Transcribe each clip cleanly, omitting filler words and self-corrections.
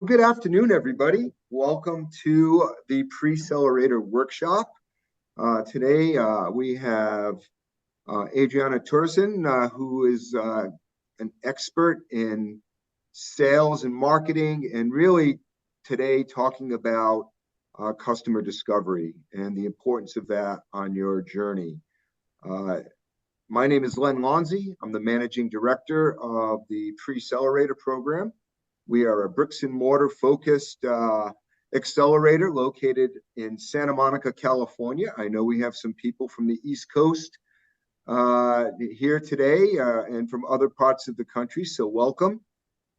Good afternoon, everybody. Welcome to the Preccelerator workshop. Today we have Adriana Torresan, who is an expert in sales and marketing, and really today talking about customer discovery and the importance of that on your journey. My name is Len Lonzi. I'm the managing director of the Preccelerator program. We are a bricks and mortar focused accelerator located in Santa Monica, California. I know we have some people from the East Coast here today and from other parts of the country, so welcome.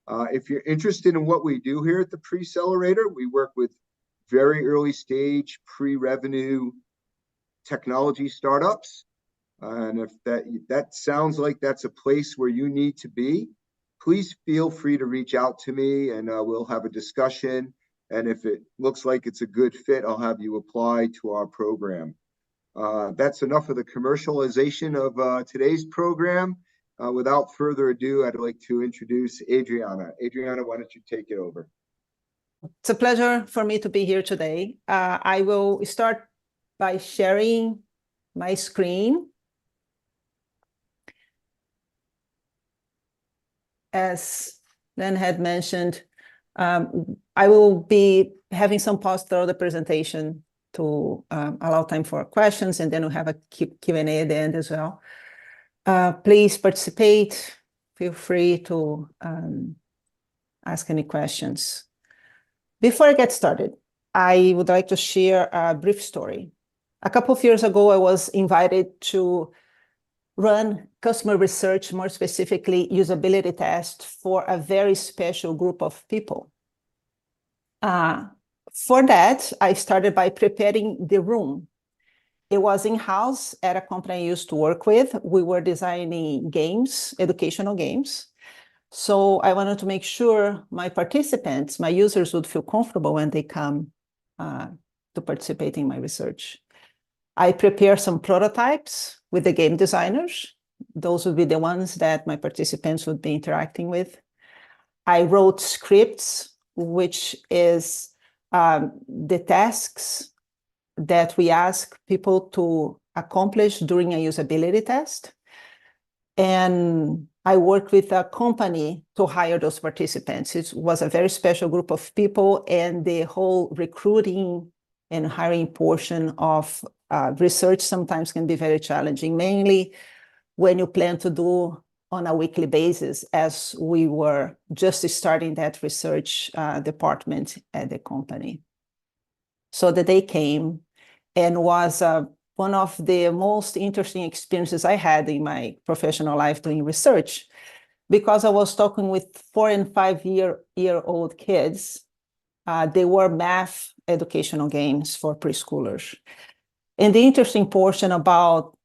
If you're interested in what we do here at the Preccelerator, we work with very early stage pre-revenue technology startups. And if that sounds like that's a place where you need to be, please feel free to reach out to me and we'll have a discussion. And if it looks like it's a good fit, I'll have you apply to our program. That's enough of the commercialization of today's program. Without further ado, I'd like to introduce Adriana. Adriana, why don't you take it over? It's a pleasure for me to be here today. I will start by sharing my screen. As Len had mentioned, I will be having some pause through the presentation to allow time for questions, and then we'll have a Q&A at the end as well. Please participate. Feel free to ask any questions. Before I get started, I would like to share a brief story. A couple of years ago, I was invited to run customer research, more specifically usability tests for a very special group of people. For that, I started by preparing the room. It was in-house at a company I used to work with. We were designing games, educational games. So I wanted to make sure my participants, my users, would feel comfortable when they come to participate in my research. I prepared some prototypes with the game designers. Those would be the ones that my participants would be interacting with. I wrote scripts, which is the tasks that we ask people to accomplish during a usability test. And I worked with a company to hire those participants. It was a very special group of people, and the whole recruiting and hiring portion of research sometimes can be very challenging, mainly when you plan to do on a weekly basis, as we were just starting that research department at the company. So the day came and was one of the most interesting experiences I had in my professional life doing research, because I was talking with 4 and 5 year old kids. They were math educational games for preschoolers. And the interesting portion about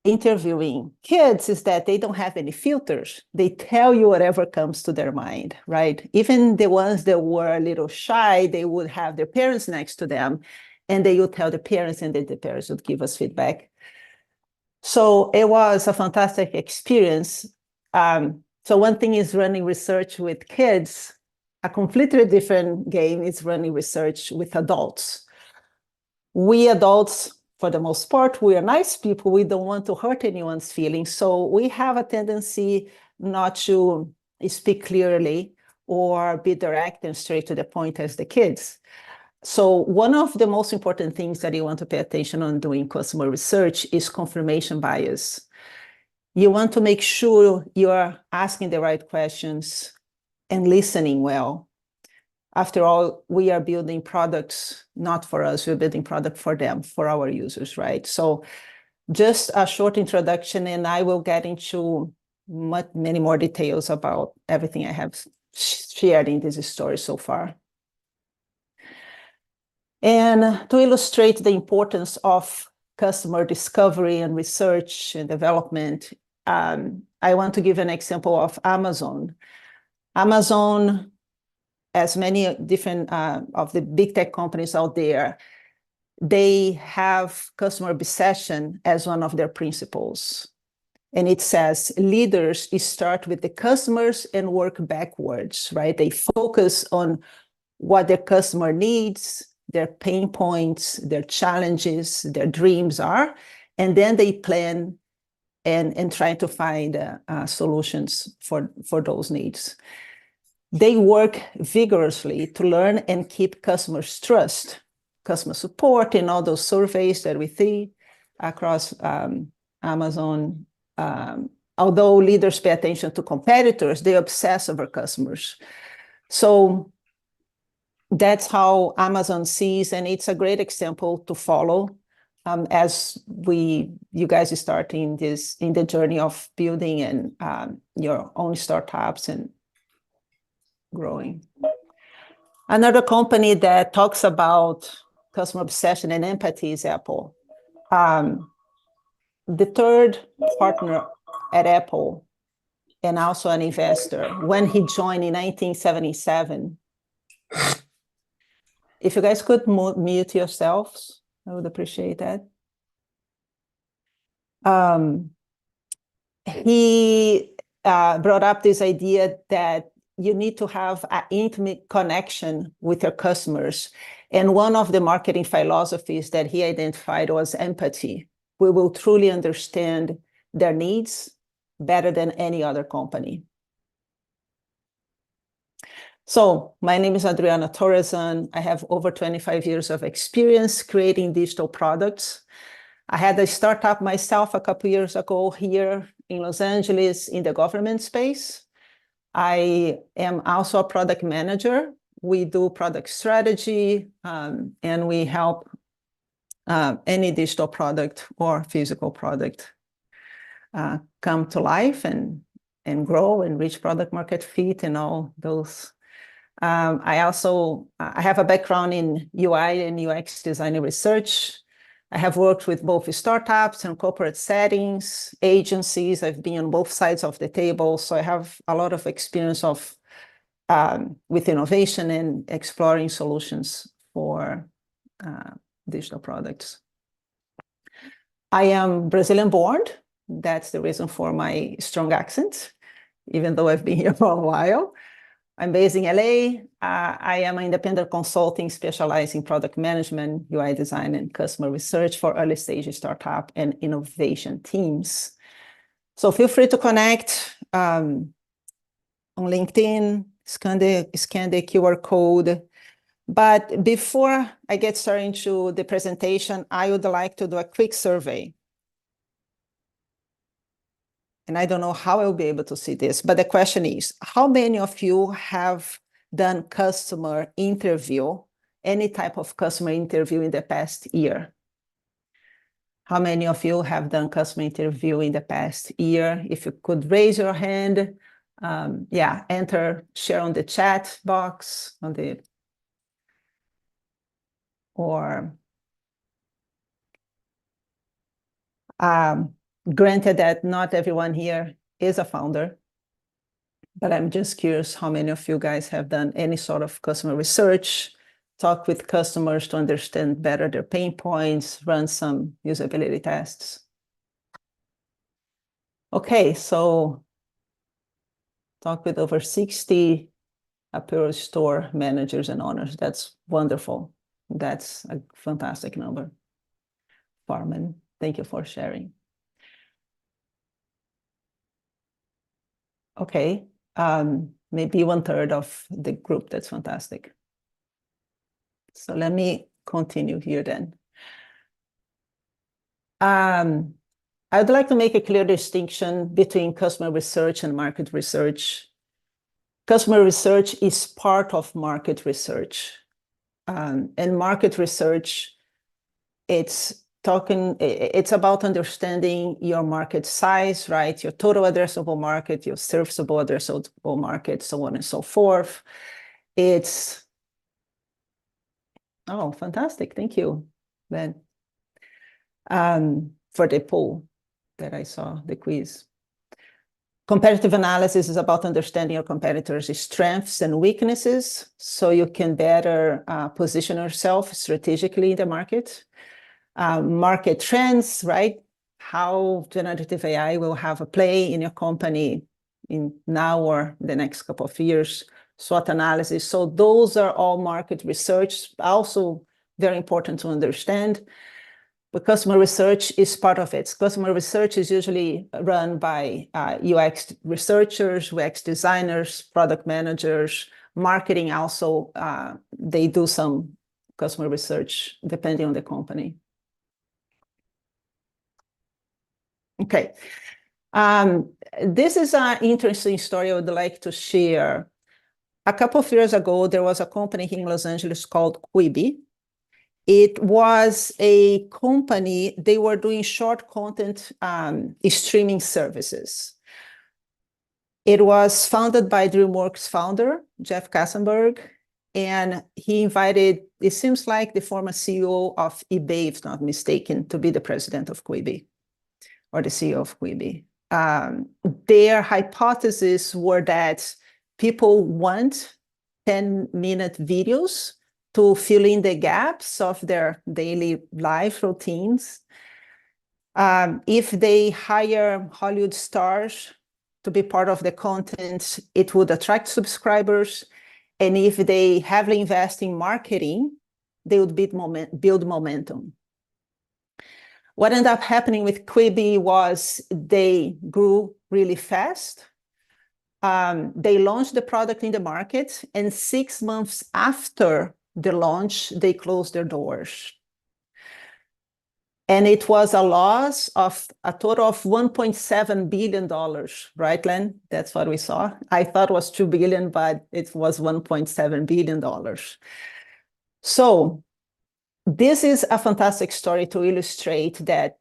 interviewing kids is that they don't have any filters. They tell you whatever comes to their mind, right? Even the ones that were a little shy, they would have their parents next to them, and they would tell the parents, and then the parents would give us feedback. So it was a fantastic experience. So one thing is running research with kids. A completely different game is running research with adults. We adults, for the most part, we are nice people. We don't want to hurt anyone's feelings. So we have a tendency not to speak clearly or be direct and straight to the point as the kids. So one of the most important things that you want to pay attention on doing customer research is confirmation bias. You want to make sure you are asking the right questions and listening well. After all, we are building products not for us, we're building product for them, for our users, right? So just a short introduction, and I will get into many more details about everything I have shared in this story so far. And to illustrate the importance of customer discovery and research and development, I want to give an example of Amazon. Amazon, as many different of the big tech companies out there, they have customer obsession as one of their principles. And it says leaders start with the customers and work backwards, right? They focus on what their customer needs, their pain points, their challenges, their dreams are, and then they plan and try to find solutions for those needs. They work vigorously to learn and keep customers' trust, customer support, and all those surveys that we see across Amazon. Although leaders pay attention to competitors, they obsess over customers. So that's how Amazon sees, and it's a great example to follow as you guys are starting this in the journey of building and your own startups and growing. Another company that talks about customer obsession and empathy is Apple. The third partner at Apple and also an investor when he joined in 1977. If you guys could mute yourselves, I would appreciate that. He brought up this idea that you need to have an intimate connection with your customers. And one of the marketing philosophies that he identified was empathy. We will truly understand their needs better than any other company. So my name is Adriana Torresan. I have over 25 years of experience creating digital products. I had a startup myself a couple of years ago here in Los Angeles in the government space. I am also a product manager. We do product strategy and we help any digital product or physical product come to life and grow and reach product market fit and all those. I have a background in UI and UX design and research. I have worked with both startups and corporate settings, agencies. I've been on both sides of the table, so I have a lot of experience with innovation and exploring solutions for digital products. I am Brazilian born. That's the reason for my strong accent, even though I've been here for a while. I'm based in LA. I am an independent consulting specializing in product management, UI design, and customer research for early stage startup and innovation teams. So feel free to connect on LinkedIn, scan the QR code. But before I get started into the presentation, I would like to do a quick survey. And I don't know how I'll be able to see this, but the question is, how many of you have done customer interview, any type of customer interview in the past year? How many of you have done customer interview in the past year? If you could raise your hand, share on the chat box, granted that not everyone here is a founder, but I'm just curious how many of you guys have done any sort of customer research, talk with customers to understand better their pain points, run some usability tests. Okay, so talk with over 60 apparel store managers and owners. That's wonderful. That's a fantastic number. Farman, thank you for sharing. Okay, maybe 1/3 of the group. That's fantastic. So let me continue here then. I'd like to make a clear distinction between customer research and market research. Customer research is part of market research. And market research, it's about understanding your market size, right? Your total addressable market, your serviceable addressable market, so on and so forth. Oh, fantastic. Thank you, Ben, for the poll that I saw, the quiz. Competitive analysis is about understanding your competitors' strengths and weaknesses so you can better position yourself strategically in the market. Market trends, right? how generative AI will have a play in your company in now or the next couple of years, SWOT analysis. So those are all market research, also very important to understand. But customer research is part of it. Customer research is usually run by UX researchers, UX designers, product managers, marketing also. They do some customer research depending on the company. Okay. This is an interesting story I would like to share. A couple of years ago, there was a company here in Los Angeles called Quibi. It was a company, they were doing short content streaming services. It was founded by DreamWorks founder, Jeff Katzenberg, and he invited, it seems like the former CEO of eBay, if not mistaken, to be the president of Quibi, or the CEO of Quibi. Their hypotheses were that people want 10-minute videos to fill in the gaps of their daily life routines. If they hire Hollywood stars to be part of the content, it would attract subscribers. And if they heavily invest in marketing, they would build momentum. What ended up happening with Quibi was they grew really fast. They launched the product in the market, and 6 months after the launch, they closed their doors. And it was a loss of a total of $1.7 billion, right, Len? That's what we saw. I thought it was 2 billion, but it was $1.7 billion. So this is a fantastic story to illustrate that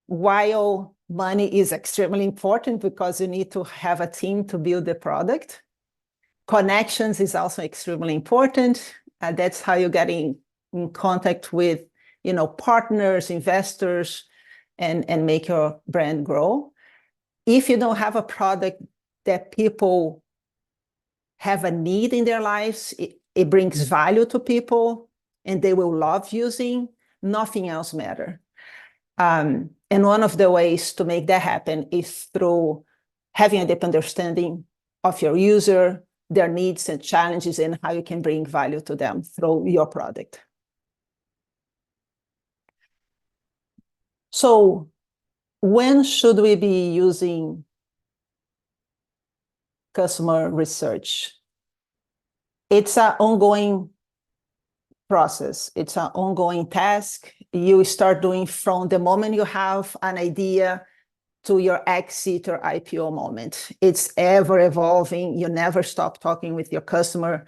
while money is extremely important because you need to have a team to build the product, connections is also extremely important. That's how you get in contact with, partners, investors, and make your brand grow. If you don't have a product that people have a need in their lives, it brings value to people, and they will love using, nothing else matters. And one of the ways to make that happen is through having a deep understanding of your user, their needs and challenges, and how you can bring value to them through your product. So when should we be using customer research? It's an ongoing process. It's an ongoing task. You start doing from the moment you have an idea to your exit or IPO moment. It's ever evolving. You never stop talking with your customer.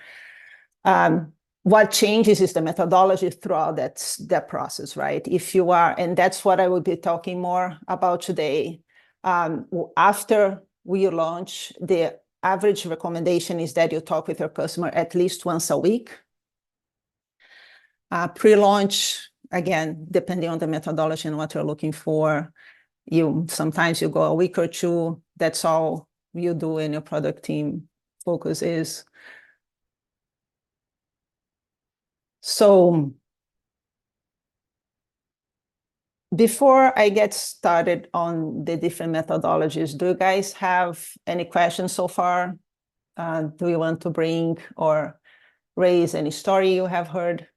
What changes is the methodology throughout that process, right? And that's what I will be talking more about today. After we launch, the average recommendation is that you talk with your customer at least once a week. Pre-launch, again, depending on the methodology and what you're looking for, sometimes you go a week or two. That's all you do, and your product team focus is. So before I get started on the different methodologies, do you guys have any questions so far? Do you want to bring or raise any story you have heard?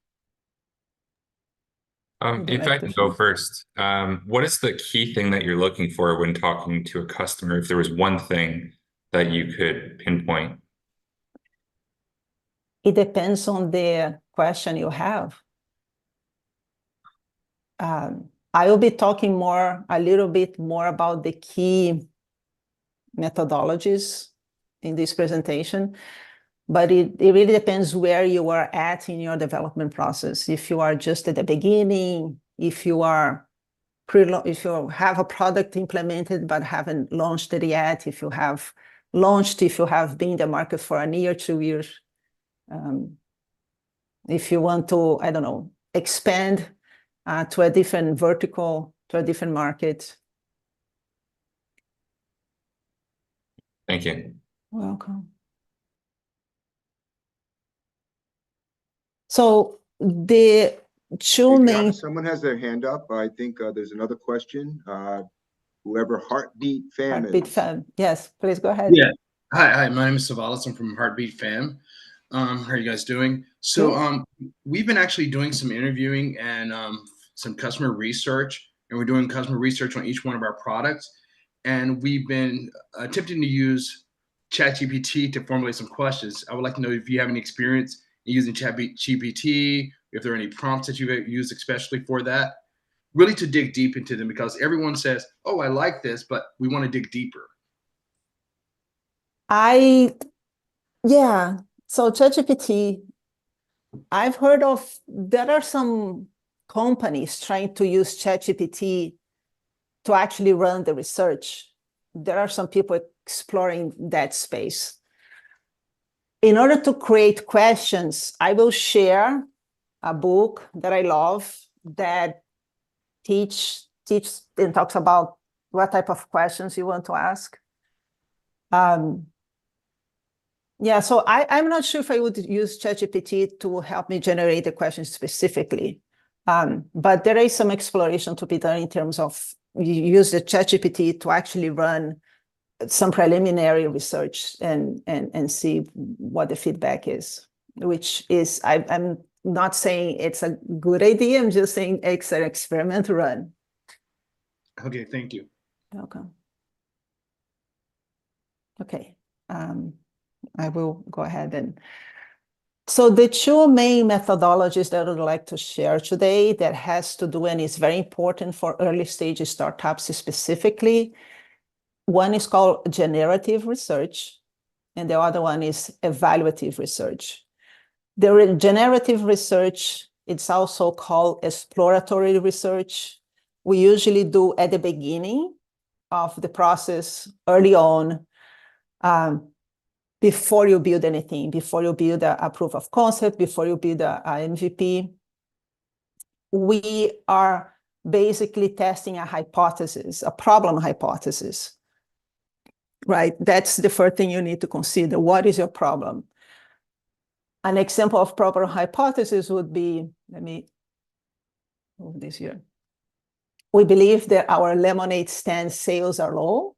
If I can go first, what is the key thing that you're looking for when talking to a customer? If there was one thing that you could pinpoint? It depends on the question you have. I will be talking a little bit more about the key methodologies in this presentation, but it really depends where you are at in your development process. If you are just at the beginning, if you have a product implemented but haven't launched it yet, if you have launched, if you have been in the market for a year, 2 years, if you want to, I don't know, expand to a different vertical, to a different market. Thank you. Welcome. So the two main... Someone has their hand up. I think there's another question. whoever Heartbeat Fam Heartbeat is. Fam. Yes, please go ahead. Yeah. Hi, my name is Savalas. I'm from Heartbeat Fam. How are you guys doing? So we've been actually doing some interviewing and some customer research, and we're doing customer research on each one of our products. And we've been attempting to use ChatGPT to formulate some questions. I would like to know if you have any experience in using ChatGPT, if there are any prompts that you've used especially for that, really to dig deep into them, because everyone says, oh, I like this, but we want to dig deeper. Yeah, so ChatGPT, I've heard of, there are some companies trying to use ChatGPT to actually run the research. There are some people exploring that space. In order to create questions, I will share a book that I love that teach and talks about what type of questions you want to ask. Yeah, so I'm not sure if I would use ChatGPT to help me generate the questions specifically. But there is some exploration to be done in terms of you use the ChatGPT to actually run some preliminary research and see what the feedback is, which is, I'm not saying it's a good idea, I'm just saying it's an experiment to run. Okay, thank you. Welcome. Okay. I will go ahead and. So the two main methodologies that I would like to share today that has to do and is very important for early stage startups specifically. One is called generative research, and the other one is evaluative research. The generative research, it's also called exploratory research. We usually do at the beginning of the process, early on, before you build anything, before you build a proof of concept, before you build a MVP. We are basically testing a hypothesis, a problem hypothesis, right? That's the first thing you need to consider. What is your problem? An example of problem hypothesis would be, let me move this here. We believe that our lemonade stand sales are low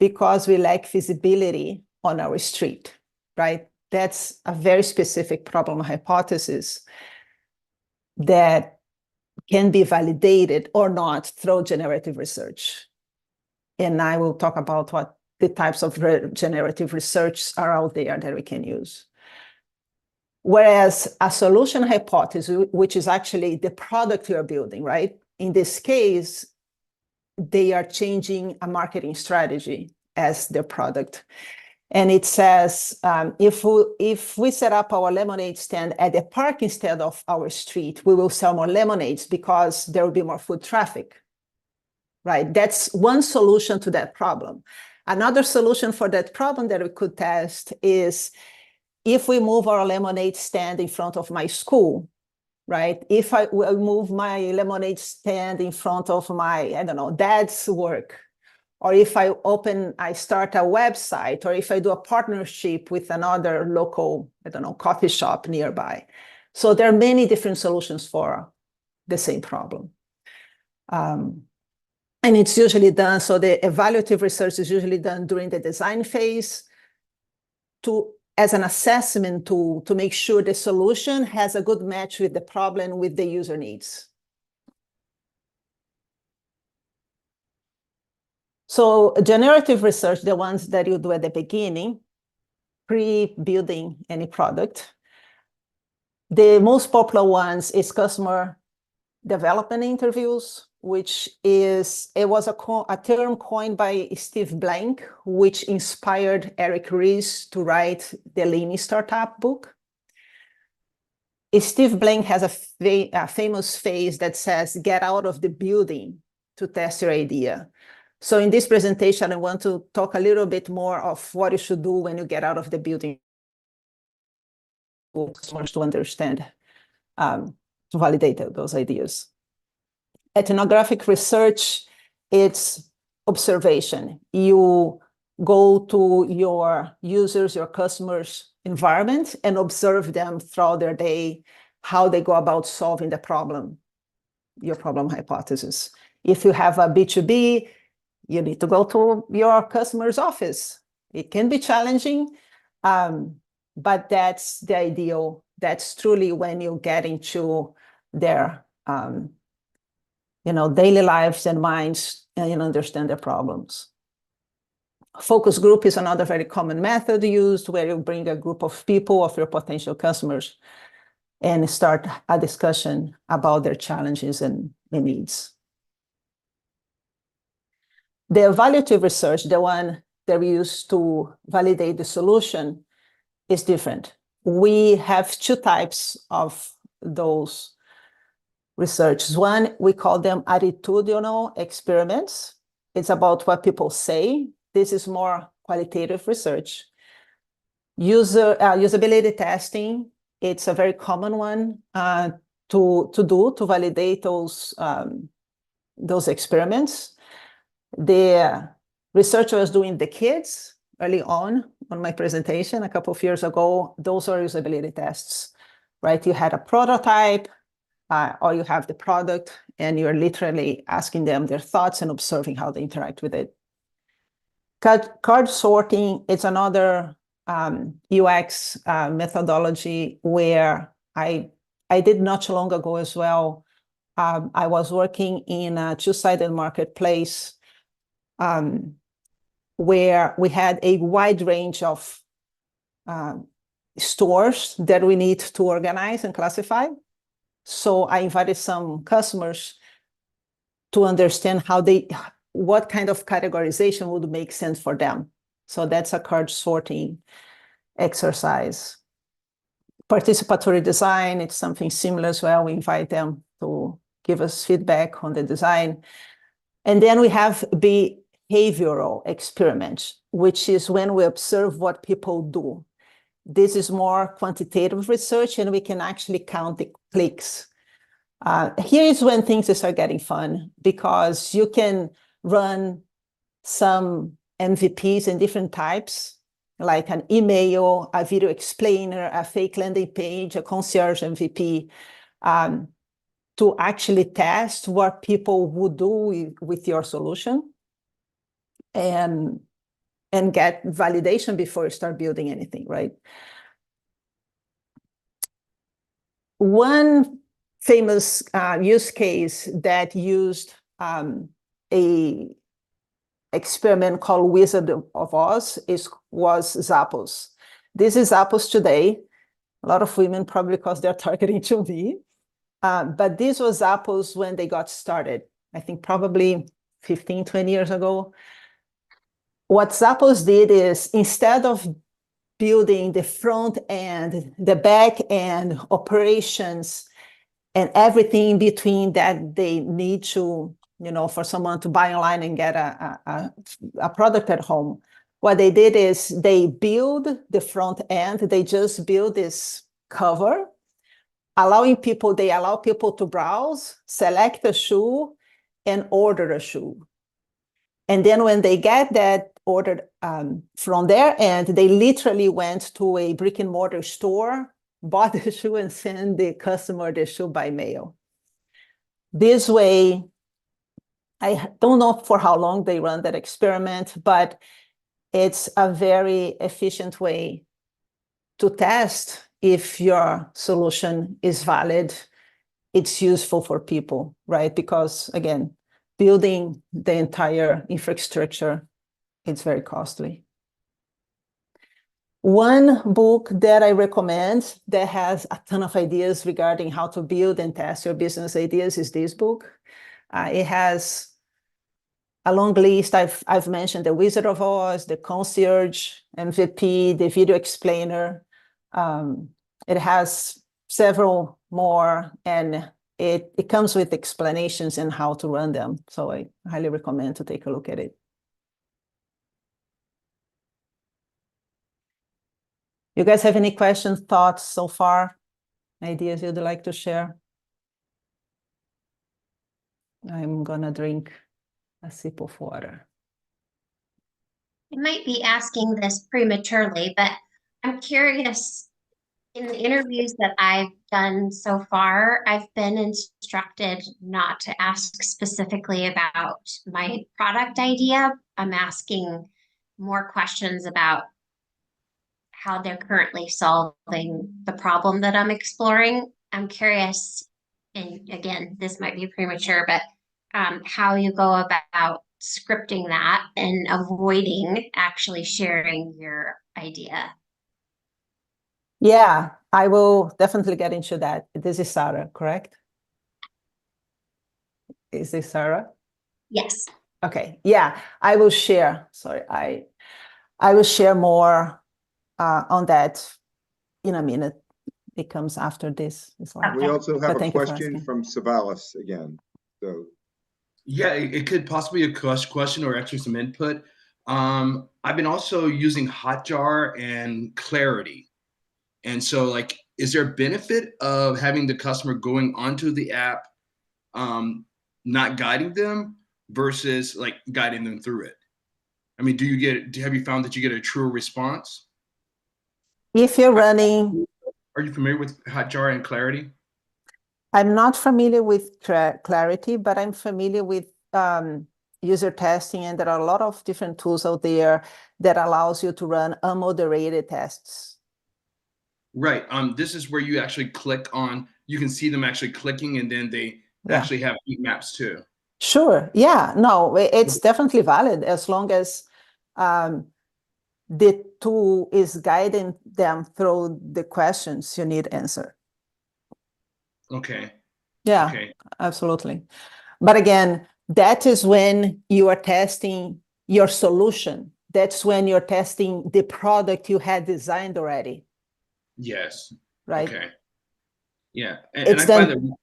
because we lack visibility on our street, right? That's a very specific problem hypothesis that can be validated or not through generative research. And I will talk about what the types of generative research are out there that we can use. Whereas a solution hypothesis, which is actually the product you're building, right? In this case, they are changing a marketing strategy as their product. And it says, if we set up our lemonade stand at the park instead of our street, we will sell more lemonades because there will be more foot traffic, right? That's one solution to that problem. Another solution for that problem that we could test is if we move our lemonade stand in front of my school, right? If I will move my lemonade stand in front of my, I don't know, dad's work, or if I start a website, or if I do a partnership with another local, I don't know, coffee shop nearby. So there are many different solutions for the same problem. And it's usually done, so the evaluative research is usually done during the design phase as an assessment to make sure the solution has a good match with the problem, with the user needs. So generative research, the ones that you do at the beginning, pre-building any product. The most popular ones is customer development interviews, which was a term coined by Steve Blank, which inspired Eric Ries to write the Lean Startup book. Steve Blank has a famous phrase that says, get out of the building to test your idea. So in this presentation, I want to talk a little bit more of what you should do when you get out of the building for customers to understand, to validate those ideas. Ethnographic research, it's observation. You go to your users, your customers' environment and observe them throughout their day, how they go about solving the problem, your problem hypothesis. If you have a B2B, you need to go to your customer's office. It can be challenging, but that's the ideal. That's truly when you get into their daily lives and minds, and you understand their problems. Focus group is another very common method used, where you bring a group of people, of your potential customers, and start a discussion about their challenges and needs. The evaluative research, the one that we use to validate the solution, is different. We have two types of those research. One, we call them attitudinal experiments. It's about what people say. This is more qualitative research. Usability testing, it's a very common one to validate those experiments. The research I was doing the kids early on my presentation a couple of years ago, those are usability tests, right? You had a prototype, or you have the product, and you're literally asking them their thoughts and observing how they interact with it. Card sorting, it's another UX methodology where I did not too long ago as well. I was working in a two-sided marketplace where we had a wide range of stores that we need to organize and classify. So I invited some customers to understand what kind of categorization would make sense for them. So that's a card sorting exercise. Participatory design, it's something similar as well. We invite them to give us feedback on the design. And then we have behavioral experiments, which is when we observe what people do. This is more quantitative research, and we can actually count the clicks. Here is when things start getting fun, because you can run some MVPs in different types, like an email, a video explainer, a fake landing page, a concierge MVP, to actually test what people would do with your solution and get validation before you start building anything, right? One famous use case that used a experiment called Wizard of Oz was Zappos. This is Zappos today. A lot of women probably because they're targeting to me. But this was Zappos when they got started, I think probably 15, 20 years ago. What Zappos did is, instead of building the front end, the back end, operations, and everything in between that they need to, for someone to buy online and get a product at home, what they did is they build the front end. They just build this cover, they allow people to browse, select a shoe, and order a shoe. And then when they get that ordered from their end, they literally went to a brick and mortar store, bought the shoe, and sent the customer the shoe by mail. This way, I don't know for how long they run that experiment, but it's a very efficient way to test if your solution is valid, it's useful for people, right? Because again, building the entire infrastructure, it's very costly. One book that I recommend that has a ton of ideas regarding how to build and test your business ideas is this book. It has a long list. I've mentioned the Wizard of Oz, the concierge MVP, the video explainer. It has several more, and it comes with explanations on how to run them. So I highly recommend to take a look at it. You guys have any questions, thoughts so far? Ideas you'd like to share? I'm gonna drink a sip of water. I might be asking this prematurely, but I'm curious, In the interviews that I've done so far, I've been instructed not to ask specifically about my product idea. I'm asking more questions about how they're currently solving the problem that I'm exploring. I'm curious, and again, this might be premature, but how you go about scripting that and avoiding actually sharing your idea. Yeah, I will definitely get into that. This is Sarah, correct? Is this Sarah? Yes. Okay, yeah, I will share. Sorry, I will share more on that in a minute. It comes after this. Slide. We also have But a thank you for question asking. from Savalas again. So Yeah, it could possibly a question or actually some input. I've been also using Hotjar and Clarity. And so like, is there a benefit of having the customer going onto the app, not guiding them versus like guiding them through it? I mean, have you found that you get a truer response? If you're running, Are you familiar with Hotjar and Clarity? I'm not familiar with Clarity, but I'm familiar with user testing, and there are a lot of different tools out there that allows you to run unmoderated tests. Right. This is where you actually click on, you can see them actually clicking, and then they actually have heat maps too. Sure. Yeah. No, it's definitely valid as long as the tool is guiding them through the questions you need answer. Okay. Yeah, Okay. absolutely. But again, that is when you are testing your solution. That's when you're testing the product you had designed already. Yes. Right. Okay. Yeah. And I find that,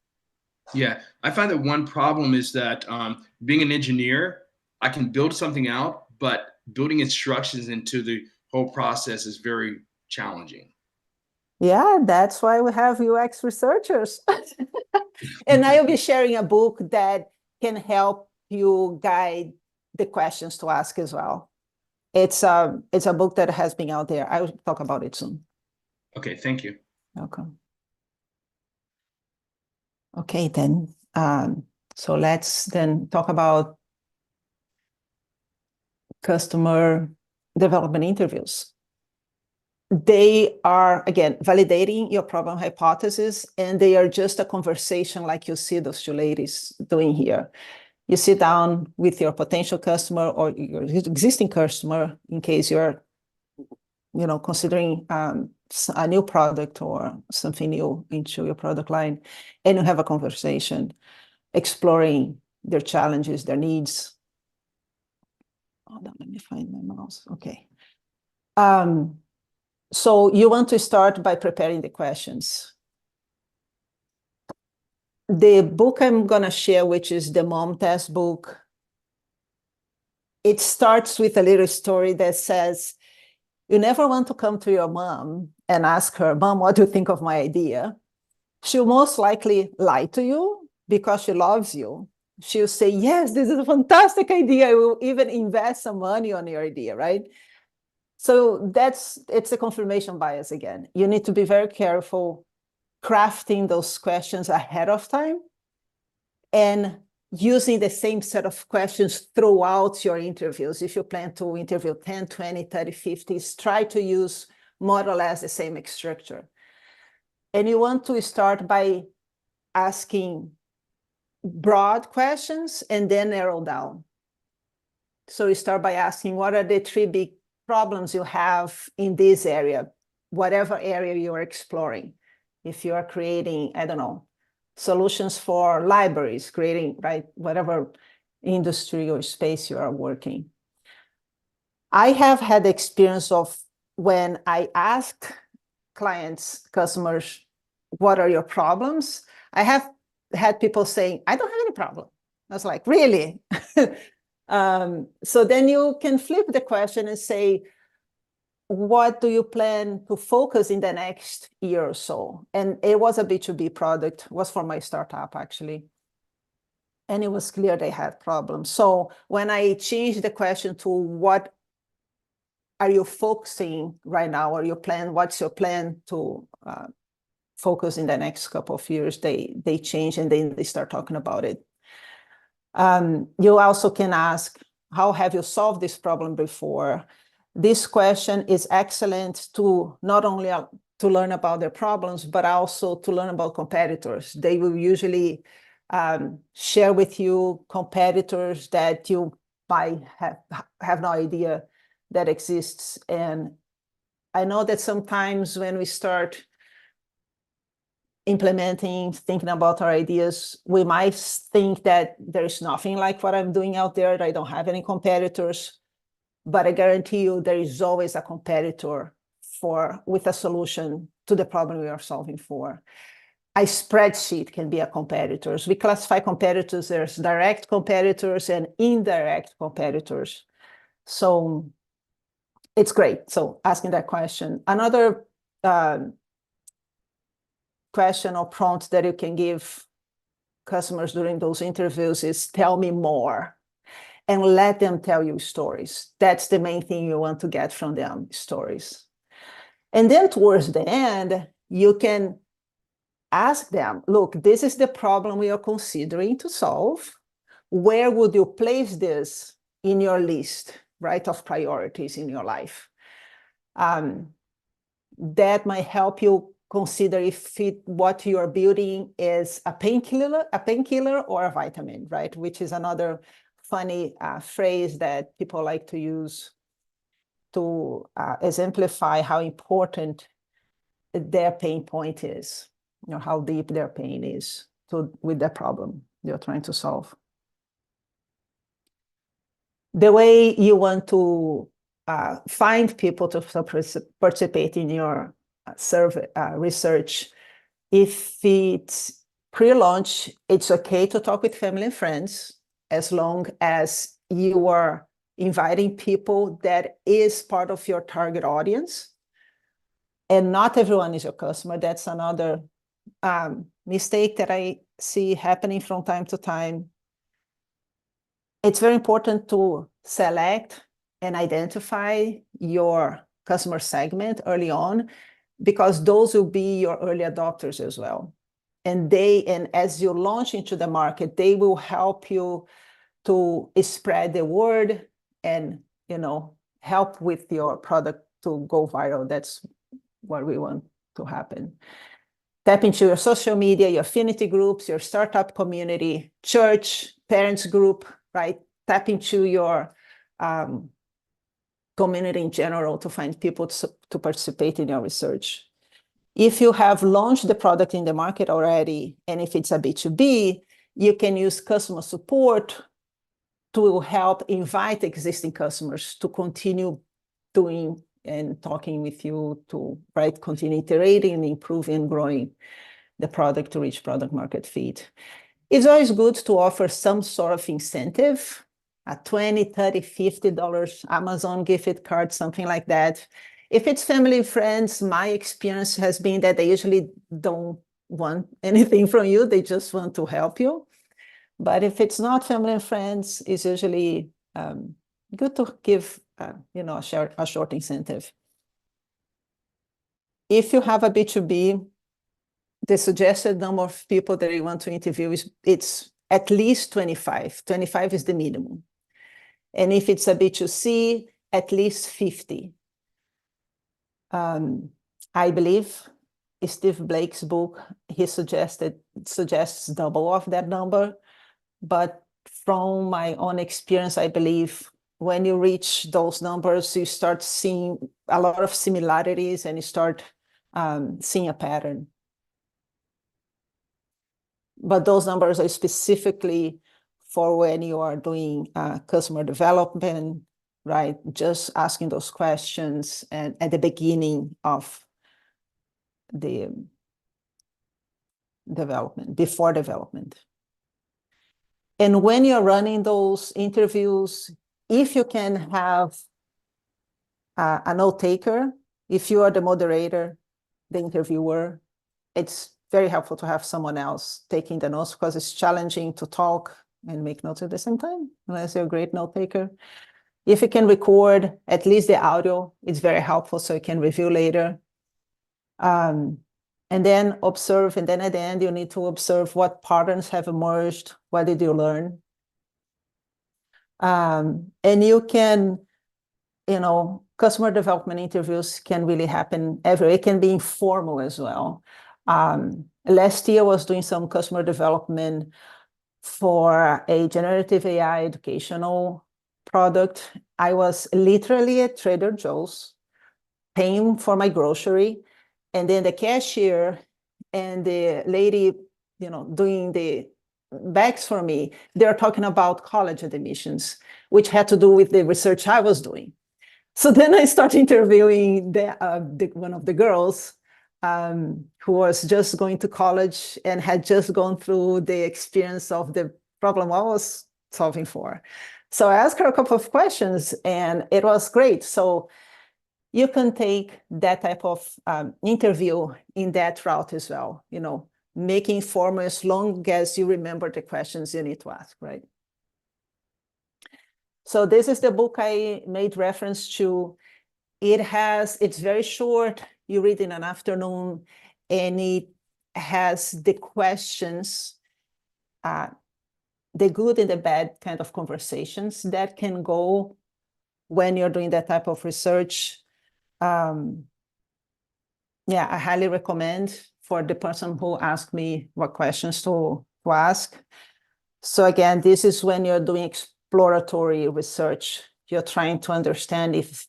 yeah, I find that one problem is that being an engineer, I can build something out, but building instructions into the whole process is very challenging. Yeah, that's why we have UX researchers. And I'll be sharing a book that can help you guide the questions to ask as well. It's a book that has been out there. I will talk about it soon. Okay, thank you. Welcome. Okay, then. So let's then talk about customer development interviews. They are, again, validating your problem hypothesis, and they are just a conversation like you see those two ladies doing here. You sit down with your potential customer or your existing customer in case you're, considering a new product or something new into your product line, and you have a conversation exploring their challenges, their needs. Hold on, let me find my mouse. Okay. So you want to start by preparing the questions. The book I'm going to share, which is the Mom Test book, it starts with a little story that says, you never want to come to your mom and ask her, Mom, what do you think of my idea? She'll most likely lie to you because she loves you. She'll say, yes, this is a fantastic idea. I will even invest some money on your idea, right? So it's a confirmation bias again. You need to be very careful crafting those questions ahead of time and using the same set of questions throughout your interviews. If you plan to interview 10, 20, 30, 50, try to use more or less the same structure. And you want to start by asking broad questions and then narrow down. So you start by asking, what are the 3 big problems you have in this area, whatever area you are exploring? If you are creating, I don't know, solutions for libraries, creating, right, whatever industry or space you are working. I have had the experience of when I asked clients, customers, what are your problems? I have had people saying, I don't have any problem. I was like, really? So then you can flip the question and say, what do you plan to focus in the next year or so? And it was a B2B product, it was for my startup actually. And it was clear they had problems. So when I changed the question to what are you focusing right now, or your plan? What's your plan to focus in the next couple of years? They change, and then they start talking about it. You also can ask, how have you solved this problem before? This question is excellent to not only to learn about their problems, but also to learn about competitors. They will usually share with you competitors that you might have no idea that exists. And I know that sometimes when we start implementing, thinking about our ideas, we might think that there's nothing like what I'm doing out there. I don't have any competitors, but I guarantee you there is always a competitor with a solution to the problem we are solving for. A spreadsheet can be a competitor. We classify competitors. There's direct competitors and indirect competitors. So it's great. So asking that question. Another question or prompt that you can give customers during those interviews is, tell me more, and let them tell you stories. That's the main thing you want to get from them, stories. And then towards the end, you can ask them, look, this is the problem we are considering to solve. Where would you place this in your list, right, of priorities in your life? That might help you consider if what you are building is a painkiller or a vitamin, right? Which is another funny phrase that people like to use to exemplify how important their pain point is, how deep their pain is with the problem they're trying to solve. The way you want to find people to participate in your survey research, if it's pre-launch, it's okay to talk with family and friends, as long as you are inviting people that is part of your target audience. And not everyone is your customer. That's another mistake that I see happening from time to time. It's very important to select and identify your customer segment early on, because those will be your early adopters as well. And as you launch into the market, they will help you to spread the word and, help with your product to go viral. That's what we want to happen. Tap into your social media, your affinity groups, your startup community, church, parents group, right? Tap into your community in general to find people to participate in your research. If you have launched the product in the market already, and if it's a B2B, you can use customer support to help invite existing customers to continue doing and talking with you to, right, continue iterating and improving and growing the product to reach product market fit. It's always good to offer some sort of incentive, a $20, $30, $50 Amazon gift card, something like that. If it's family and friends, my experience has been that they usually don't want anything from you. They just want to help you. But if it's not family and friends, it's usually good to give a short incentive. If you have a B2B, the suggested number of people that you want to interview it's at least 25. 25 is the minimum. And if it's a B2C, at least 50. I believe Steve Blake's book, he suggests double of that number. But from my own experience, I believe when you reach those numbers, you start seeing a lot of similarities and you start seeing a pattern. But those numbers are specifically for when you are doing customer development, right? Just asking those questions and at the beginning of the development, before development. And when you're running those interviews, if you can have a note taker, if you are the moderator, the interviewer, it's very helpful to have someone else taking the notes, because it's challenging to talk and make notes at the same time, unless you're a great note taker. If you can record at least the audio, it's very helpful so you can review later. And then observe, and then at the end, you need to observe what patterns have emerged, what did you learn? And you can, customer development interviews can really happen everywhere. It can be informal as well. Last year I was doing some customer development for a generative AI educational product. I was literally at Trader Joe's paying for my grocery, and then the cashier and the lady, doing the bags for me, they're talking about college admissions, which had to do with the research I was doing. So then I started interviewing one of the girls who was just going to college and had just gone through the experience of the problem I was solving for. So I asked her a couple of questions, and it was great. So you can take that type of interview in that route as well, making formal as long as you remember the questions you need to ask, right? So this is the book I made reference to. It's very short. You read in an afternoon, and it has the questions, the good and the bad kind of conversations that can go when you're doing that type of research. I highly recommend for the person who asked me what questions to ask. So again, this is when you're doing exploratory research. You're trying to understand if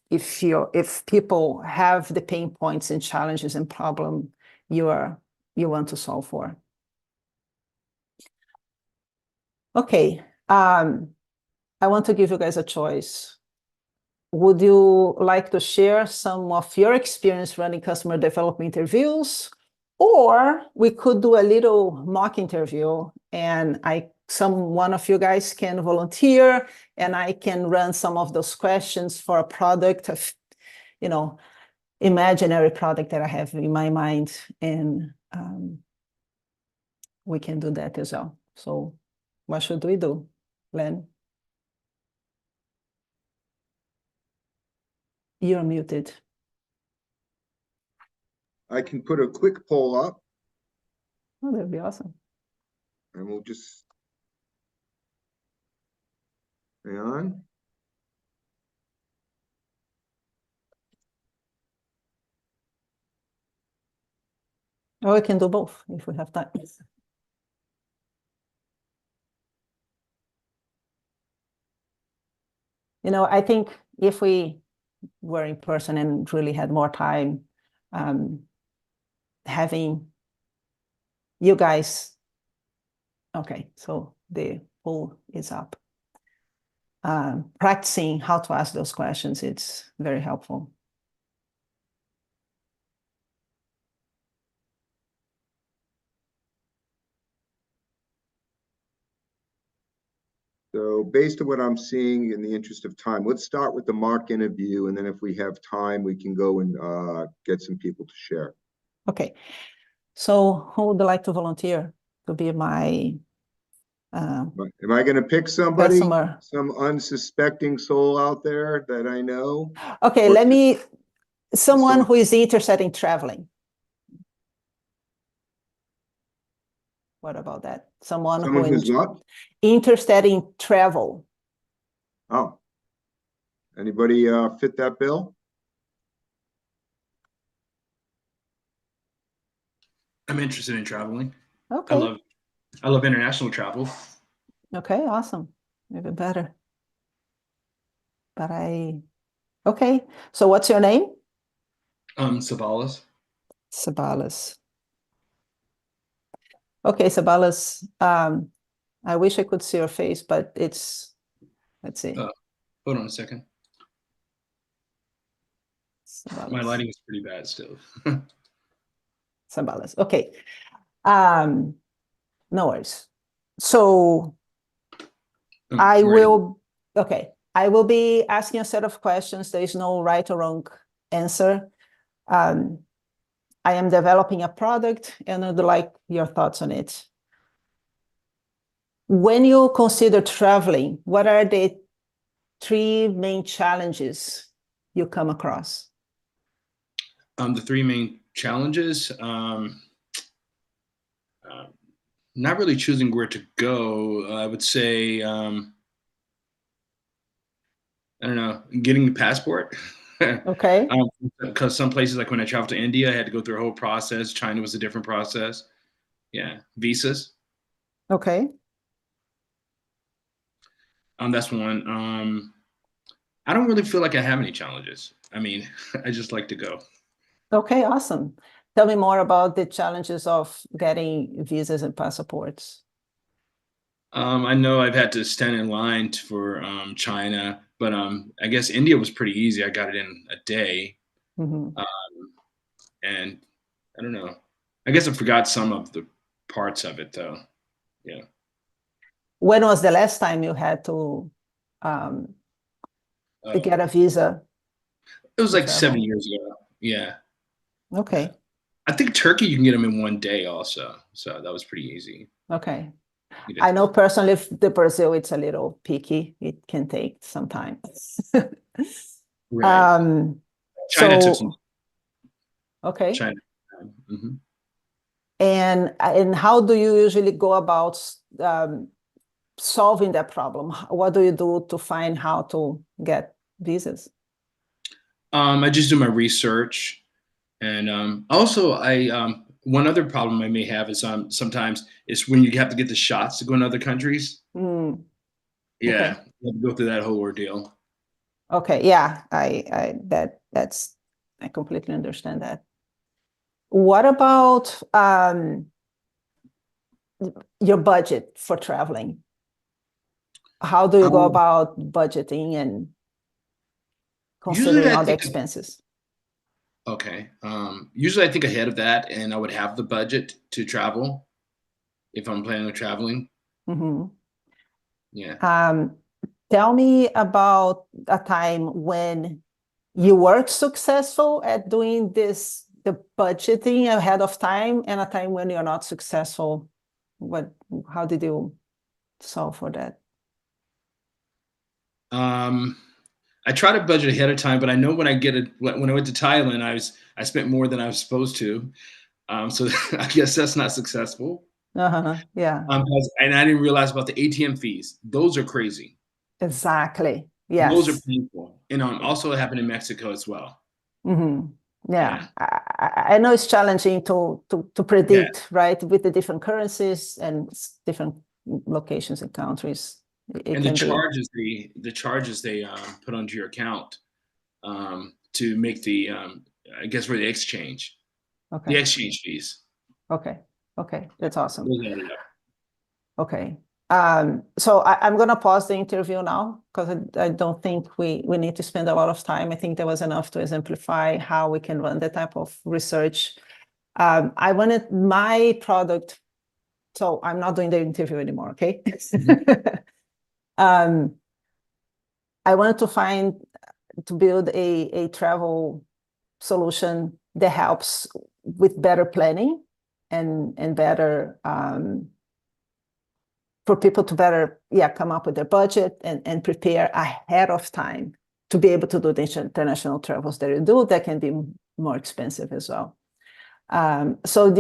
people have the pain points and challenges and problem you want to solve for. Okay, I want to give you guys a choice. Would you like to share some of your experience running customer development interviews? Or we could do a little mock interview, and one of you guys can volunteer, and I can run some of those questions for a product of, imaginary product that I have in my mind, and we can do that as well. So what should we do, Len? You're muted. I can put a quick poll up. Oh, that'd be awesome. And we'll just hang on. Or we can do both if we have time. I think if we were in person and really had more time, having you guys, okay, so the poll is up. Practicing how to ask those questions, it's very helpful. So based on what I'm seeing, in the interest of time, let's start with the mock interview, and then if we have time, we can go and get some people to share. Okay, so who would like to volunteer to be my Am I going to pick somebody, customer? some unsuspecting soul out there that I know? Okay, someone who is interested in traveling. What about that? Someone who's what? Interested in travel. Oh, anybody fit that bill? I'm interested in traveling. Okay. I love international travel. Okay, awesome. Even better. Okay. So what's your name? Savalas. Sabalas. Okay, Sabalas. I wish I could see your face, but let's see. Hold on a second. Sabalas. My lighting is pretty bad still. Sabalas. Okay. No worries. So I will be asking a set of questions. There is no right or wrong answer. I am developing a product, and I'd like your thoughts on it. When you consider traveling, what are the three main challenges you come across? The three main challenges, not really choosing where to go. I would say, I don't know, getting the passport. Okay. Because some places, like when I traveled to India, I had to go through a whole process. China was a different process. Yeah, visas. Okay. That's one. I don't really feel like I have any challenges. I mean, I just like to go. Okay, awesome. Tell me more about the challenges of getting visas and passports. I know I've had to stand in line for China, but I guess India was pretty easy. I got it in a day, Mhm. and I don't know. I guess I forgot some of the parts of it though. Yeah. When was the last time you had to um, get a visa It was to like 7 travel? years ago. Yeah. Okay. I think Turkey you can get them in one day also, so that was pretty easy. Okay. You I just- know personally the Brazil, it's a little picky. It can take some time. Right. China took some. Okay. China. Mhm. And how do you usually go about solving that problem? What do you do to find how to get visas? I just do my research, and also I one other problem I may have is sometimes is when you have to get the shots to go in other countries. Mm, Yeah, okay. you have to go through that whole ordeal. Okay. Yeah, I completely understand that. What about your budget for traveling? How do you go Um, about budgeting and Usually considering I all the think expenses? okay. Usually I think ahead of that, and I would have the budget to travel if I'm planning on traveling. Mhm. Yeah. Tell me about a time when you were successful at doing this, the budgeting ahead of time, and a time when you're not successful. How did you solve for that? I try to budget ahead of time, but I know when when I went to Thailand, I spent more than I was supposed to. So I guess that's not successful. Yeah, And I didn't realize about the ATM fees. Those are crazy. exactly. Those are Yes. painful. And also it happened in Mexico as well. Mhm. Yeah. Yeah, I know it's challenging to Yeah. predict, right, with the different currencies and different locations and countries. It And the can be. charges they put onto your account to make the I guess for the exchange Okay. fees. Okay. Okay. That's awesome. Those added up. Okay. So I'm going to pause the interview now because I don't think we need to spend a lot of time. I think there was enough to exemplify how we can run that type of research. I wanted my product, so I'm not doing the interview anymore, okay? um, I wanted to build a travel solution that helps with better planning and better for people to better come up with their budget and prepare ahead of time to be able to do the international travels that you do that can be more expensive as well. So did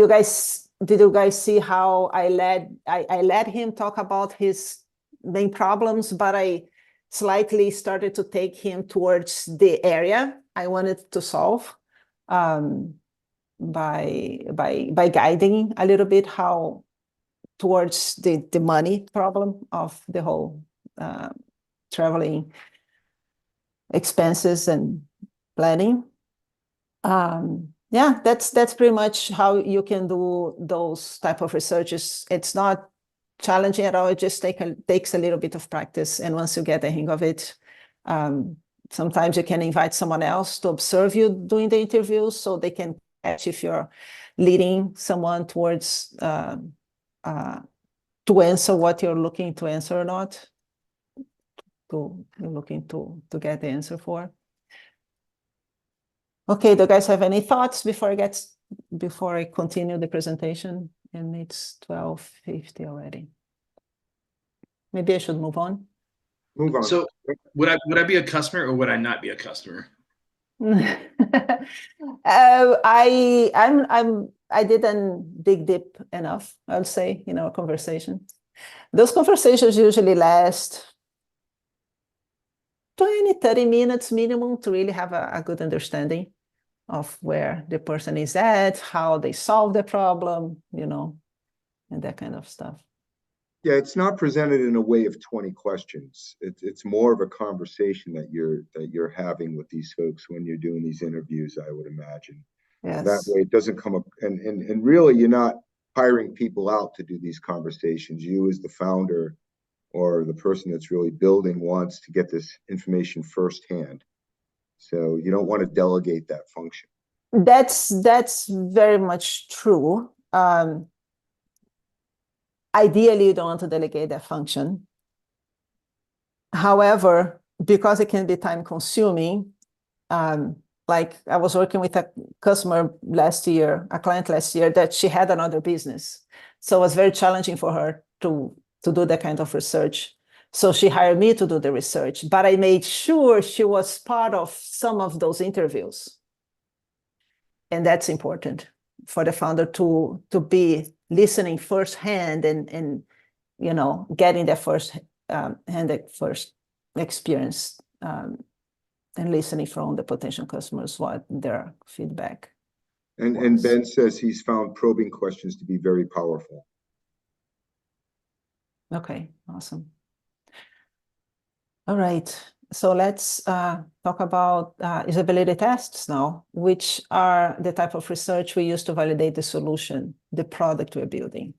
you guys see how I let him talk about his main problems, but I slightly started to take him towards the area I wanted to solve by guiding a little bit how towards the money problem of the whole traveling expenses and planning. Yeah, that's pretty much how you can do those type of researches. It's not challenging at all. It just takes a little bit of practice. And once you get the hang of it, sometimes you can invite someone else to observe you doing the interviews so they can catch if you're leading someone towards to answer what you're looking to answer or not, you're looking to get the answer for. Okay, do you guys have any thoughts before I continue the presentation? And it's 12:50 already. Maybe I should move on. Move on. So would I be a customer or would I not be a customer? I didn't dig deep enough, I would say, in our conversation. Those conversations usually last 20, 30 minutes minimum to really have a good understanding of where the person is at, how they solve the problem, and that kind of stuff. Yeah, it's not presented in a way of 20 questions. It's more of a conversation that you're having with these folks when you're doing these interviews, I would imagine. And that Yes. way it doesn't come up and really you're not hiring people out to do these conversations. You as the founder or the person that's really building wants to get this information firsthand. So you don't want to delegate that function. That's very much true. Ideally, you don't want to delegate that function. However, because it can be time consuming, like I was working with a customer last year, a client last year, that she had another business. So it was very challenging for her to do that kind of research. So she hired me to do the research, but I made sure she was part of some of those interviews. And that's important for the founder to be listening firsthand and getting that first experience and listening from the potential customers what their feedback. And Ben says he's found probing questions to be very powerful. Okay, awesome. All right. So let's talk about usability tests now, which are the type of research we use to validate the solution, the product we're building.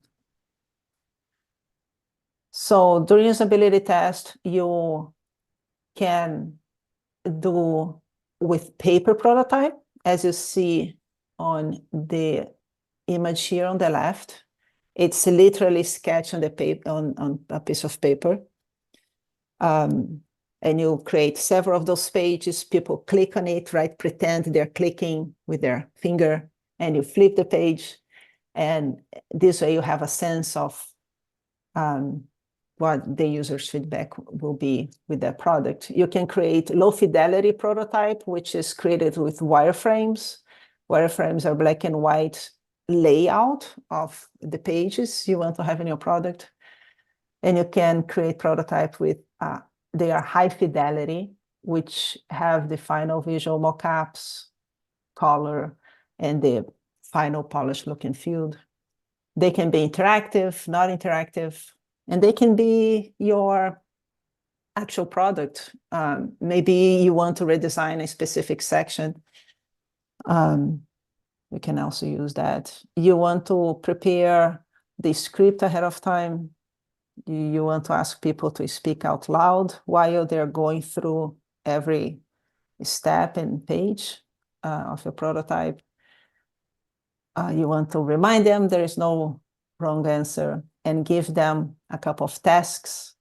So during usability test, you can do with paper prototype, as you see on the image here on the left. It's literally sketched on the paper on a piece of paper. And you create several of those pages, people click on it, right? Pretend they're clicking with their finger, and you flip the page. And this way you have a sense of what the user's feedback will be with that product. You can create low fidelity prototype, which is created with wireframes. Wireframes are black and white layout of the pages you want to have in your product. And you can create prototype with they are high fidelity, which have the final visual mockups, color, and the final polished look and feel. They can be interactive, not interactive, and they can be your actual product. Maybe you want to redesign a specific section. We can also use that. You want to prepare the script ahead of time. You want to ask people to speak out loud while they're going through every step and page of your prototype. You want to remind them there is no wrong answer and give them a couple of tasks.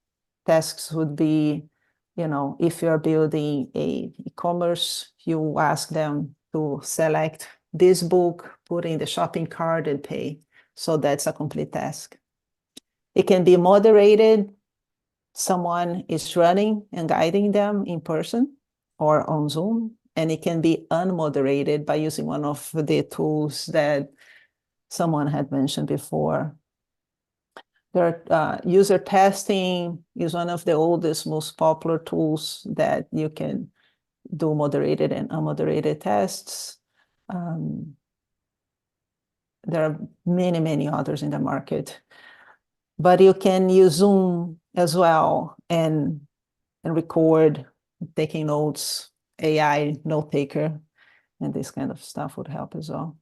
Tasks would be, if you're building a e-commerce, you ask them to select this book, put in the shopping cart and pay. So that's a complete task. It can be moderated. Someone is running and guiding them in person or on Zoom. And it can be unmoderated by using one of the tools that someone had mentioned before. User testing is one of the oldest, most popular tools that you can do moderated and unmoderated tests. There are many, many others in the market. But you can use Zoom as well and record, taking notes, AI note taker, and this kind of stuff would help as well.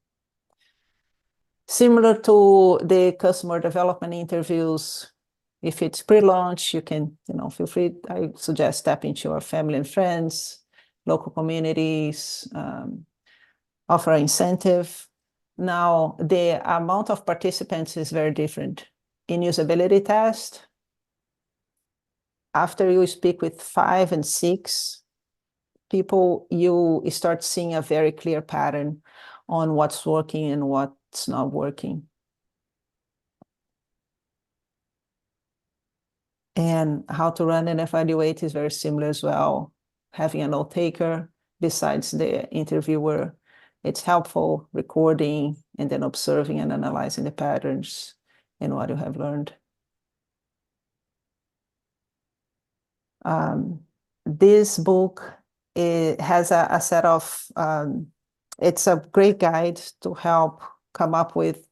Similar to the customer development interviews, if it's pre-launch, you can, feel free. I suggest tap into your family and friends, local communities, offer an incentive. Now, the amount of participants is very different. In usability test, after you speak with 5 and 6 people, you start seeing a very clear pattern on what's working and what's not working. And how to run and evaluate is very similar as well. Having a note taker besides the interviewer, it's helpful recording and then observing and analyzing the patterns and what you have learned. This book, it has a set of, it's a great guide to help come up with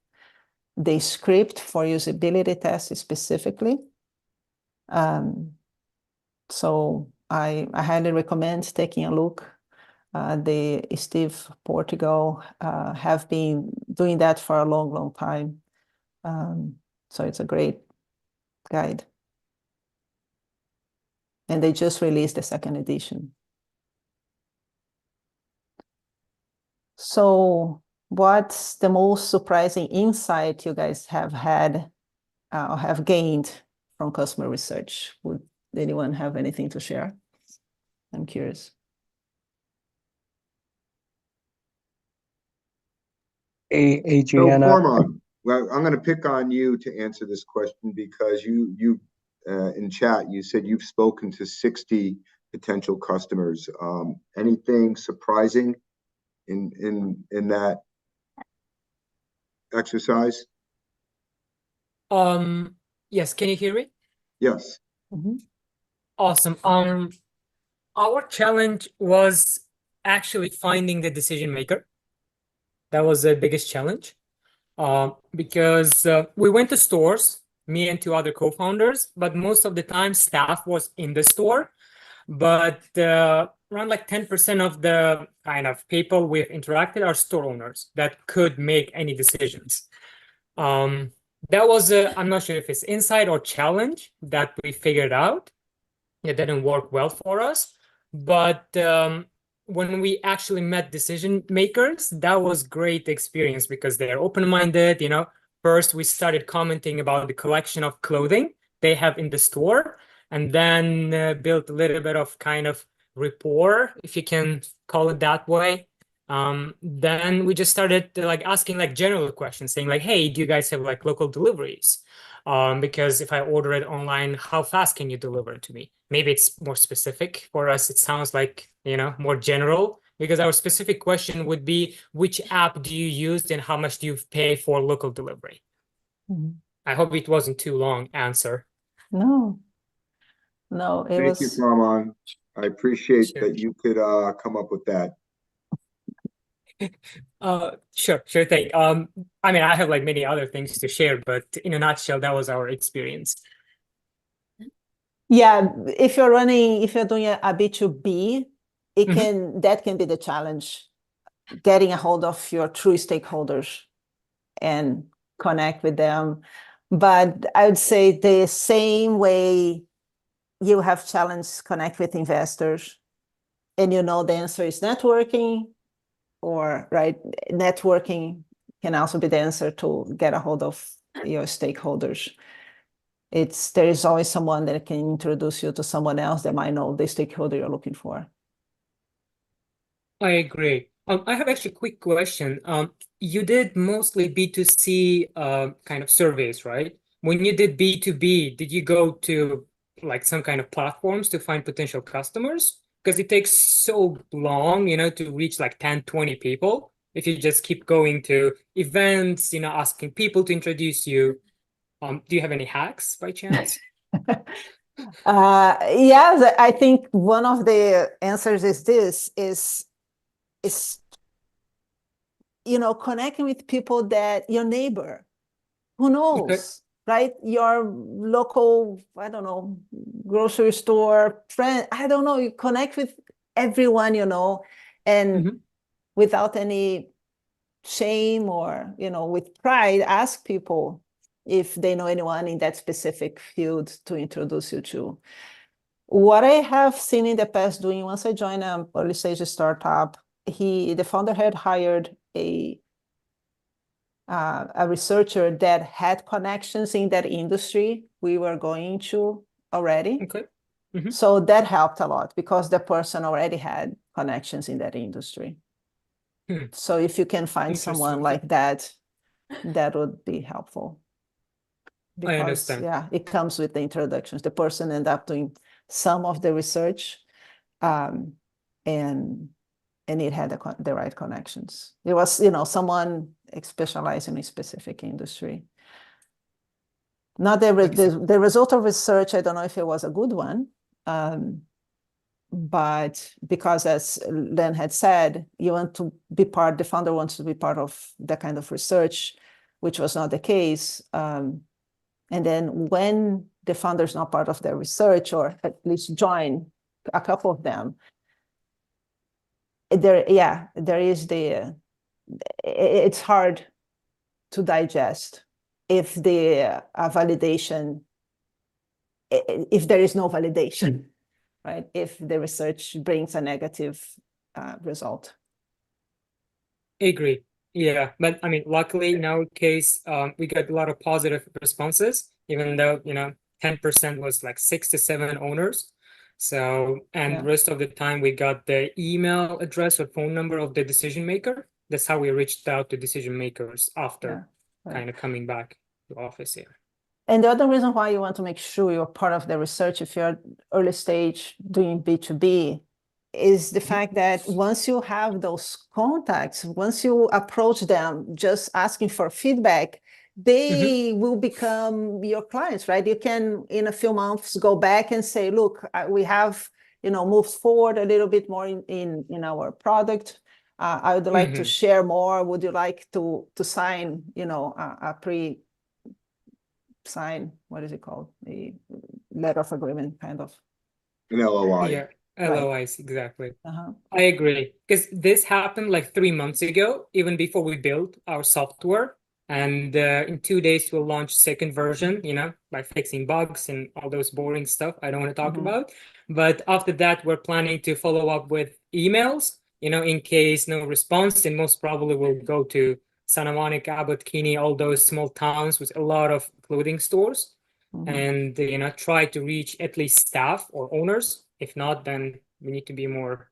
the script for usability tests specifically. So I highly recommend taking a look. The Steve Portugal have been doing that for a long time. So it's a great guide. And they just released the second edition. So what's the most surprising insight you guys have had or have gained from customer research? Would anyone have anything to share? I'm curious. So Adriana, Foreman, well, I'm going to pick on you to answer this question because you in chat, you said you've spoken to 60 potential customers. Anything surprising in that exercise? Yes, can you hear me? Yes. Mhm. Awesome. Our challenge was actually finding the decision maker. That was the biggest challenge. Because we went to stores, me and two other co-founders, but most of the time staff was in the store. But around like 10% of the kind of people we've interacted are store owners that could make any decisions. That was I'm not sure if it's insight or challenge that we figured out. It didn't work well for us, but when we actually met decision makers, that was great experience because they're open-minded. You know, first we started commenting about the collection of clothing they have in the store, and then built a little bit of kind of rapport, if you can call it that way. Then we just started like asking like general questions, saying like, hey, do you guys have like local deliveries? Because if I order it online, how fast can you deliver it to me? Maybe it's more specific. For us, it sounds like, you know, more general, because our specific question would be, which app do you use and how much do you pay for local delivery? Mhm. I hope it wasn't too long answer. No, it Thank you, was. Foreman. I appreciate Sure. that you could come up with that. Sure thing. I mean, I have like many other things to share, but in a nutshell, that was our experience. Yeah, if you're doing a B2B, that can be the challenge, getting a hold of your true stakeholders and connect with them. But I would say the same way you have challenge connect with investors, and you know the answer is networking, or right, networking can also be the answer to get a hold of your stakeholders. There is always someone that can introduce you to someone else that might know the stakeholder you're looking for. I agree. I have actually a quick question. You did mostly B2C kind of surveys, right? When you did B2B, did you go to like some kind of platforms to find potential customers? Because it takes so long, you know, to reach like 10, 20 people. If you just keep going to events, you know, asking people to introduce you. Do you have any hacks by chance? Yes, I think one of the answers is connecting with people that your neighbor, who Okay. knows, right? Your local, I don't know, grocery store friend, I don't know, you connect with everyone, and without any shame or, with pride, ask people if they know anyone in that specific field to introduce you to. What I have seen in the past doing, once I joined an early stage startup, the founder had hired a researcher that had connections in that industry we were going to already. Okay. So that helped a lot because the person already had connections in that industry. So if you can find someone like that, that would be helpful. because, understand. yeah, it comes with the introductions. The person end up doing some of the research, and it had the right connections. It was, someone specialized in a specific industry. Not the result of research, I don't know if it was a good one, but because, as Len had said, the founder wants to be part of that kind of research, which was not the case. And then when the founder is not part of their research, or at least join a couple of them, it's hard to digest if the validation, if there is no validation, right? If the research brings a negative result. Agree. Yeah, but I mean, luckily in our case, we got a lot of positive responses, even though 10% was like 6 to 7 owners. So, and Yeah. the rest of the time we got the email address or phone number of the decision maker. That's how we reached out to decision makers after Right. kind of coming back to office here. And the other reason why you want to make sure you're part of the research, if you're early stage doing B2B, is the fact that once you have those contacts, once you approach them just asking for feedback, they will become your clients, right? You can, in a few months, go back and say, look, we have, moved forward a little bit more in our product. I would like to share more. Would you like to sign, a sign, what is it called? The letter of agreement, kind of. An LOI. Yeah, LOIs, exactly. Uh-huh. I agree, because this happened like 3 months ago, even before we built our software. And in 2 days, we'll launch second version, by fixing bugs and all those boring stuff I don't want to talk about. But after that, we're planning to follow up with emails, in case no response, and most probably we'll go to Santa Monica, Abbot Kinney, all those small towns with a lot of clothing stores, and try to reach at least staff or owners. If not, then we need to be more,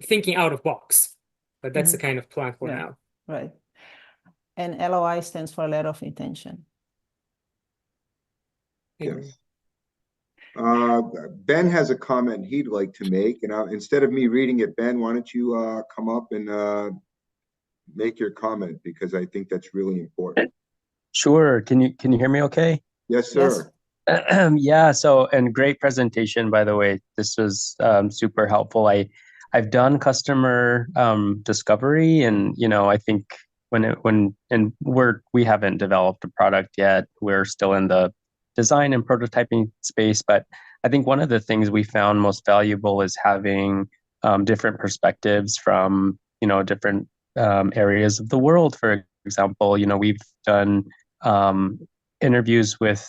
thinking out of box. But that's the kind of plan for now. Right. And LOI stands for letter of intention. Yes. Ben has a comment he'd like to make, and instead of me reading it, Ben, why don't you come up and make your comment, because I think that's really important. Sure. Can you hear me okay? Yes, sir. Yeah, so, and great presentation, by the way. This was super helpful. I've done customer discovery, and I think we haven't developed a product yet. We're still in the design and prototyping space, but I think one of the things we found most valuable is having different perspectives from different areas of the world. For example, we've done interviews with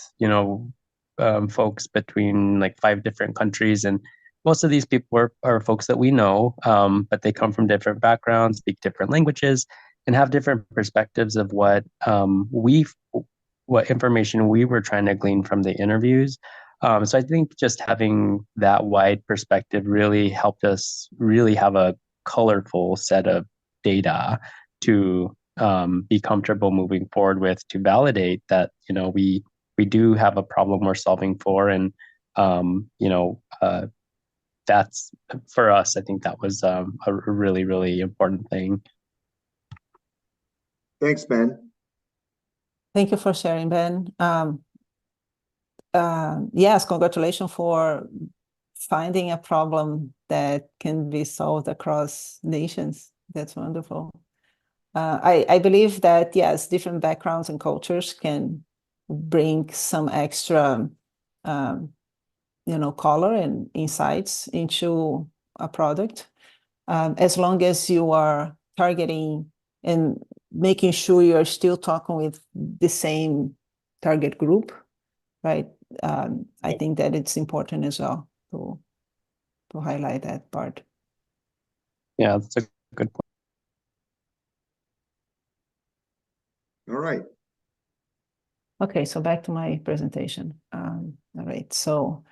folks between like 5 different countries, and most of these people are folks that we know, but they come from different backgrounds, speak different languages, and have different perspectives of what information we were trying to glean from the interviews. So I think just having that wide perspective really helped us really have a colorful set of data to be comfortable moving forward with, to validate that we do have a problem we're solving for, and that's, for us, I think that was a really, really important thing. Thanks, Ben. Thank you for sharing, Ben. Yes, congratulations for finding a problem that can be solved across nations. That's wonderful. I believe that, yes, different backgrounds and cultures can bring some extra, color and insights into a product, as long as you are targeting and making sure you're still talking with the same target group, right? I think that it's important as well to highlight that part. Yeah, that's a good point. All right. Okay, so back to my presentation. All right, so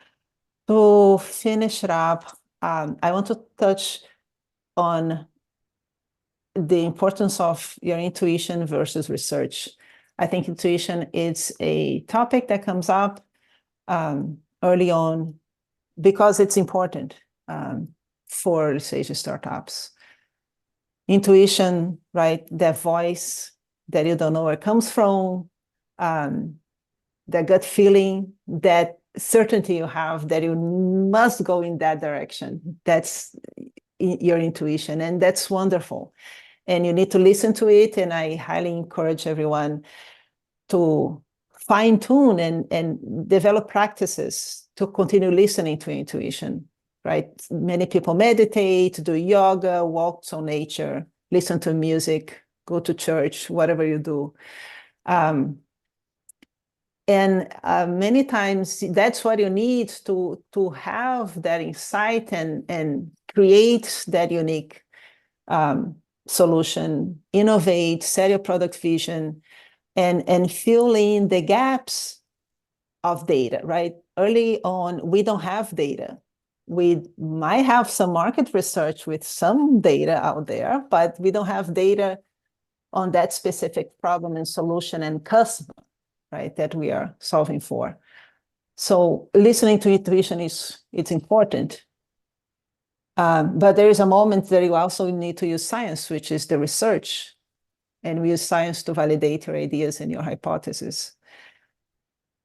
to finish it up, I want to touch on the importance of your intuition versus research. I think intuition is a topic that comes up early on because it's important for early stage startups. Intuition, right? That voice that you don't know where it comes from, that gut feeling, that certainty you have that you must go in that direction. That's your intuition, and that's wonderful. And you need to listen to it. And I highly encourage everyone to fine tune and develop practices to continue listening to intuition, right? Many people meditate, do yoga, walks on nature, listen to music, go to church, whatever you do. Many times that's what you need to have that insight and create that unique solution, innovate, set your product vision, and fill in the gaps of data, right? Early on, we don't have data. We might have some market research with some data out there, but we don't have data on that specific problem and solution and customer, right, that we are solving for. So listening to intuition it's important. But there is a moment that you also need to use science, which is the research. And we use science to validate your ideas and your hypotheses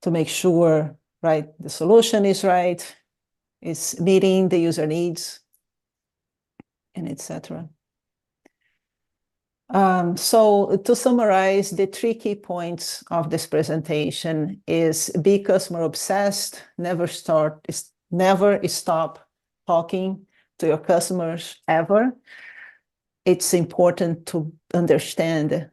to make sure, right, the solution is right, is meeting the user needs, and etc. So to summarize, the 3 key points of this presentation is be customer obsessed, never stop talking to your customers ever. It's important to understand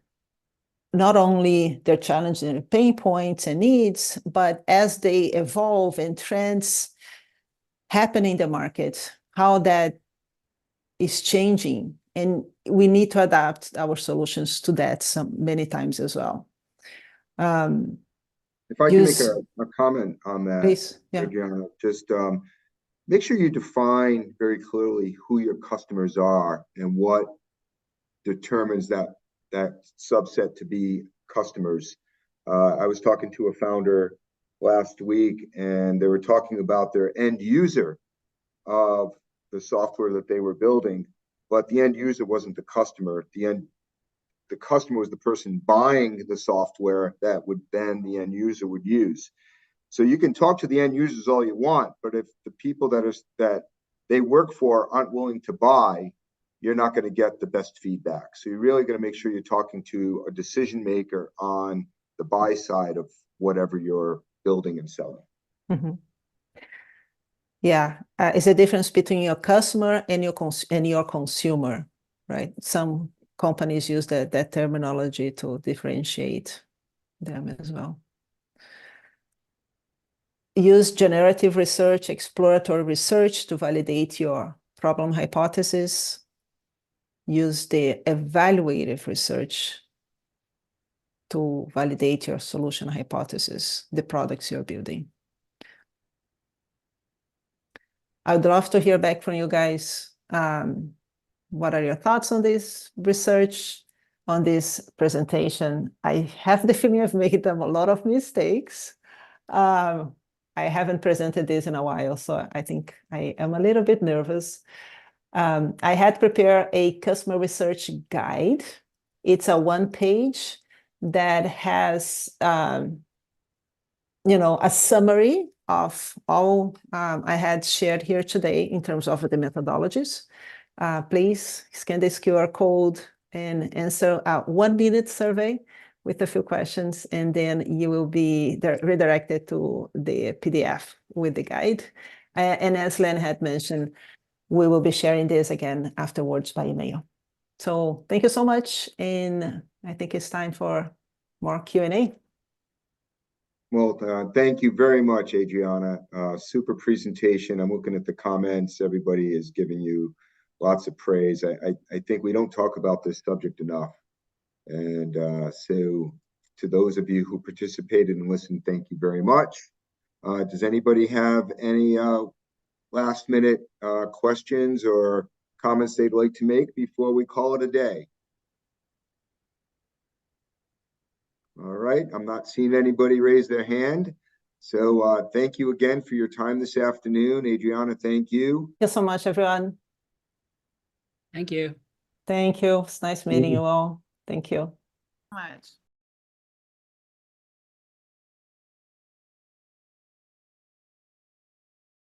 not only their challenges and pain points and needs, but as they evolve and trends happen in the market, how that is changing. And we need to adapt our solutions to that many times as well. If I can make a comment on that, please, yeah. Adriana, just make sure you define very clearly who your customers are and what determines that subset to be customers. I was talking to a founder last week, and they were talking about their end user of the software that they were building, but the end user wasn't the customer. The customer was the person buying the software that would then the end user would use. So you can talk to the end users all you want, but if the people that they work for aren't willing to buy, you're not going to get the best feedback. So you're really going to make sure you're talking to a decision maker on the buy side of whatever you're building and selling. Mm-hmm. Yeah, it's a difference between your customer and your consumer, right? Some companies use that terminology to differentiate them as well. Use generative research, exploratory research to validate your problem hypothesis. Use the evaluative research to validate your solution hypothesis, the products you're building. I'd love to hear back from you guys. What are your thoughts on this research, on this presentation? I have the feeling I've made a lot of mistakes. I haven't presented this in a while, so I think I am a little bit nervous. I had prepared a customer research guide. It's a 1-page that has, a summary of all I had shared here today in terms of the methodologies. Please scan this QR code and answer a 1-minute survey with a few questions, and then you will be redirected to the PDF with the guide. And as Len had mentioned, we will be sharing this again afterwards by email. So thank you so much, and I think it's time for more Q&A. Well, thank you very much, Adriana. Super presentation. I'm looking at the comments. Everybody is giving you lots of praise. I think we don't talk about this subject enough. And so to those of you who participated and listened, thank you very much. Does anybody have any last minute questions or comments they'd like to make before we call it a day? All right, I'm not seeing anybody raise their hand. So thank you again for your time this afternoon. Adriana, thank you. Thank you so much, everyone. Thank you. Thank you. It's nice meeting you all. Thank you. Much.